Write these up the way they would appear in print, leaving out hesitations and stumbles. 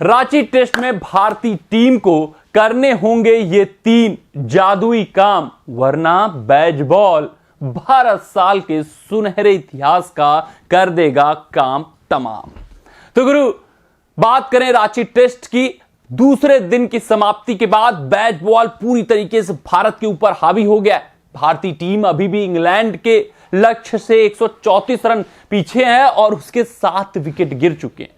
Ranchi test में भारतीय team को करने होंगे ये 3 जादुई काम, वरना बैज बॉल 12 साल के सुनहरे इतिहास का कर देगा काम तमाम। तो गुरु, बात करें रांची टेस्ट की, दूसरे दिन की समाप्ति के बाद बैज बॉल पूरी तरीके से भारत के ऊपर हावी हो गया है। भारतीय टीम अभी भी इंग्लैंड के लक्ष्य से 134 रन पीछे है और उसके 7 विकेट गिर चुके हैं।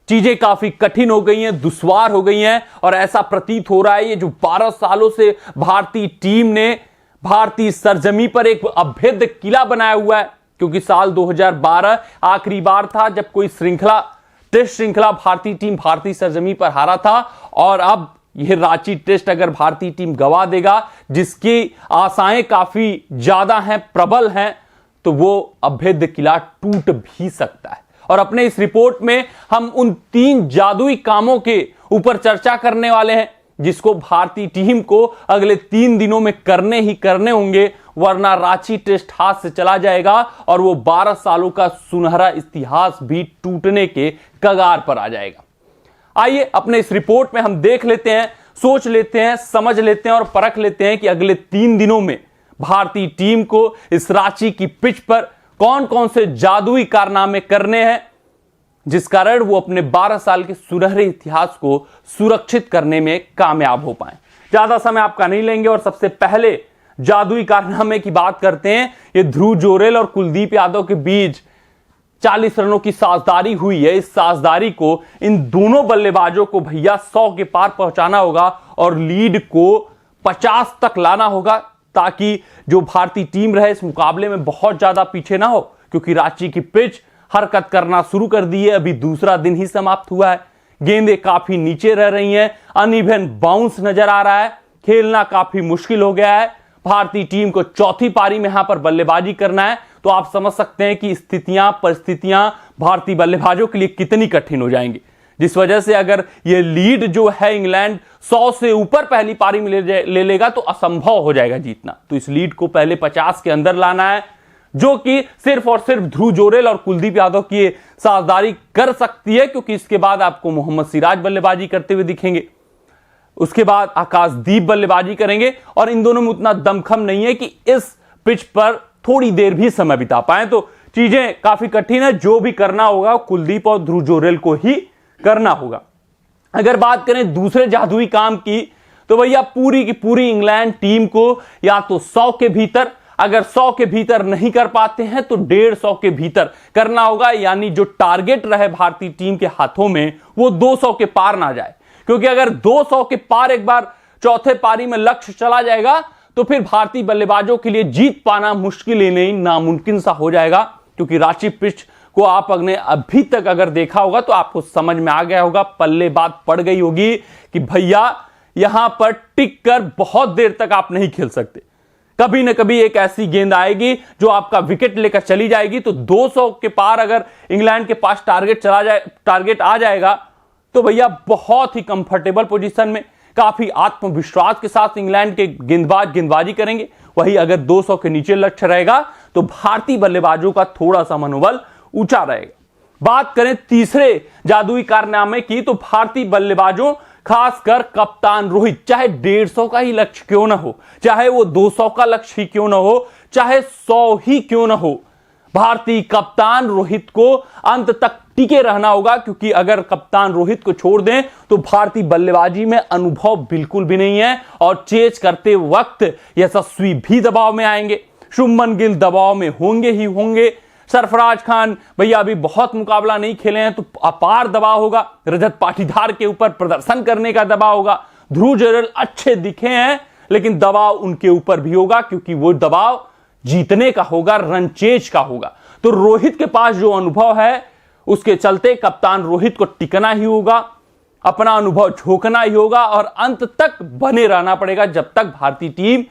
चीजें काफी कठिन हो गई हैं, दुश्वार हो गई हैं और ऐसा प्रतीत हो रहा है ये जो 12 सालों से भारतीय टीम ने भारतीय सरजमी पर एक अभेद्य किला बनाया हुआ है। क्योंकि साल 2012 आखिरी बार था जब कोई टेस्ट श्रृंखला भारतीय टीम भारतीय सरजमी पर हारा था और अब यह रांची टेस्ट अगर भारतीय टीम गवा देगा, जिसकी आशाएं काफी ज्यादा हैं, प्रबल हैं, तो वो अभेद्य किला टूट भी सकता है। और अपने इस रिपोर्ट में हम उन 3 जादुई कामों के ऊपर चर्चा करने वाले हैं जिसको भारतीय टीम को अगले 3 दिनों में करने ही करने होंगे, वरना रांची टेस्ट हाथ से चला जाएगा और वो 12 सालों का सुनहरा इतिहास भी टूटने के कगार पर आ जाएगा। आइए अपने इस रिपोर्ट में हम देख लेते हैं, सोच लेते हैं, समझ लेते हैं और परख लेते हैं कि अगले 3 दिनों में भारतीय टीम को इस रांची की पिच पर कौन कौन से जादुई कारनामे करने हैं जिस कारण वो अपने 12 साल के सुनहरे इतिहास को सुरक्षित करने में कामयाब हो पाए। ज्यादा समय आपका नहीं लेंगे और सबसे पहले जादुई कारनामे की बात करते हैं। ये ध्रुव जोरेल और कुलदीप यादव के बीच 40 रनों की साझेदारी हुई है। इस साझेदारी को इन दोनों बल्लेबाजों को भैया 100 के पार पहुंचाना होगा और लीड को 50 तक लाना होगा, ताकि जो भारतीय टीम रहे इस मुकाबले में बहुत ज्यादा पीछे ना हो। क्योंकि रांची की पिच हरकत करना शुरू कर दी है, अभी दूसरा दिन ही समाप्त हुआ है। गेंदें काफी नीचे रह रही हैं, अनइवन बाउंस नजर आ रहा है, खेलना काफी मुश्किल हो गया है। भारतीय टीम को चौथी पारी में यहां पर बल्लेबाजी करना है, तो आप समझ सकते हैं कि परिस्थितियां भारतीय बल्लेबाजों के लिए कितनी कठिन हो जाएंगी। जिस वजह से अगर यह लीड जो है इंग्लैंड 100 से ऊपर पहली पारी में ले लेगा तो असंभव हो जाएगा जीतना। तो इस लीड को पहले 50 के अंदर लाना है, जो कि सिर्फ और सिर्फ ध्रुव जोरेल और कुलदीप यादव की साझेदारी कर सकती है। क्योंकि इसके बाद आपको मोहम्मद सिराज बल्लेबाजी करते हुए दिखेंगे, उसके बाद आकाशदीप बल्लेबाजी करेंगे और इन दोनों में उतना दमखम नहीं है कि इस पिच पर थोड़ी देर भी समय बिता पाए। तो चीजें काफी कठिन है, जो भी करना होगा कुलदीप और ध्रुव जोरेल को ही करना होगा। अगर बात करें दूसरे जादुई काम की, तो भैया पूरी की पूरी इंग्लैंड टीम को या तो 100 के भीतर, अगर 100 के भीतर नहीं कर पाते हैं तो 150 के भीतर करना होगा। यानी जो टारगेट रहे भारतीय टीम के हाथों में वो 200 के पार ना जाए। क्योंकि अगर 200 के पार एक बार चौथे पारी में लक्ष्य चला जाएगा तो फिर भारतीय बल्लेबाजों के लिए जीत पाना मुश्किल ही नहीं, नामुमकिन सा हो जाएगा। क्योंकि रांची पिच को आपने अभी तक अगर देखा होगा तो आपको समझ में आ गया होगा, पल्ले बात पड़ गई होगी कि भैया यहां पर टिक कर बहुत देर तक आप नहीं खेल सकते। कभी ना कभी एक ऐसी गेंद आएगी जो आपका विकेट लेकर चली जाएगी। तो 200 के पार अगर इंग्लैंड के पास टारगेट आ जाएगा तो भैया बहुत ही कंफर्टेबल पोजीशन में, काफी आत्मविश्वास के साथ इंग्लैंड के गेंदबाजी करेंगे। वही अगर 200 के नीचे लक्ष्य रहेगा तो भारतीय बल्लेबाजों का थोड़ा सा मनोबल ऊंचा रहेगा। बात करें तीसरे जादुई कारनामे की, तो भारतीय बल्लेबाजों खासकर कप्तान रोहित, चाहे 150 का ही लक्ष्य क्यों ना हो, चाहे वो 200 का लक्ष्य ही क्यों ना हो, चाहे 100 ही क्यों ना हो, भारतीय कप्तान रोहित को अंत तक टिके रहना होगा। क्योंकि अगर कप्तान रोहित को छोड़ दें तो भारतीय बल्लेबाजी में अनुभव बिल्कुल भी नहीं है और चेज करते वक्त यशस्वी भी दबाव में आएंगे। शुभमन गिल दबाव में होंगे ही होंगे। सरफराज खान भैया अभी बहुत मुकाबला नहीं खेले हैं तो अपार दबाव होगा। रजत पाटीदार के ऊपर प्रदर्शन करने का दबाव होगा। ध्रुव जोरेल अच्छे दिखे हैं लेकिन दबाव उनके ऊपर भी होगा, क्योंकि वो दबाव जीतने का होगा, रन चेज का होगा। तो रोहित के पास जो अनुभव है उसके चलते कप्तान रोहित को टिकना ही होगा, अपना अनुभव झोंकना ही होगा और अंत तक बने रहना पड़ेगा जब तक भारतीय टीम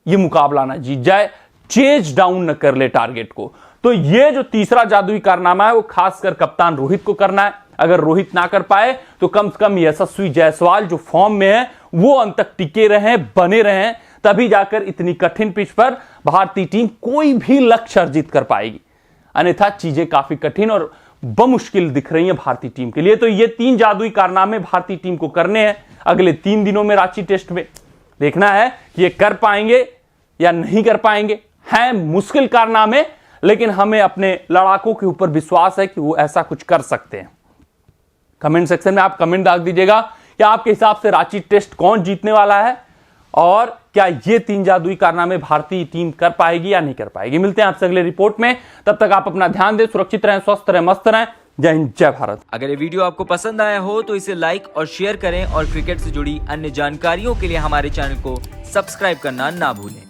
ये मुकाबला ना जीत जाए, चेज डाउन न कर ले टारगेट को। तो ये जो तीसरा जादुई कारनामा है वो खासकर कप्तान रोहित को करना है। अगर रोहित ना कर पाए तो कम से कम यशस्वी जायसवाल जो फॉर्म में है वो अंत तक टिके रहें, बने रहें, तभी जाकर इतनी कठिन पिच पर भारतीय टीम कोई भी लक्ष्य अर्जित कर पाएगी। अन्यथा चीजें काफी कठिन और बमुश्किल दिख रही हैं भारतीय टीम के लिए। तो ये 3 जादुई कारनामे भारतीय टीम को करने हैं अगले 3 दिनों में रांची टेस्ट में। देखना है कि ये कर पाएंगे या नहीं कर पाएंगे। हैं मुश्किल कारनामे, लेकिन हमें अपने लड़ाकों के ऊपर विश्वास है कि वो ऐसा कुछ कर सकते हैं। कमेंट सेक्शन में आप कमेंट डाल दीजिएगा कि आपके हिसाब से रांची टेस्ट कौन जीतने वाला है और क्या ये 3 जादुई कारनामे भारतीय टीम कर पाएगी या नहीं कर पाएगी। मिलते हैं आपसे अगले रिपोर्ट में, तब तक आप अपना ध्यान दें, सुरक्षित रहें, स्वस्थ रहें, मस्त रहें। जय हिंद, जय भारत। अगर ये वीडियो आपको पसंद आया हो तो इसे लाइक और शेयर करें और क्रिकेट से जुड़ी अन्य जानकारियों के लिए हमारे चैनल को सब्सक्राइब करना ना भूलें।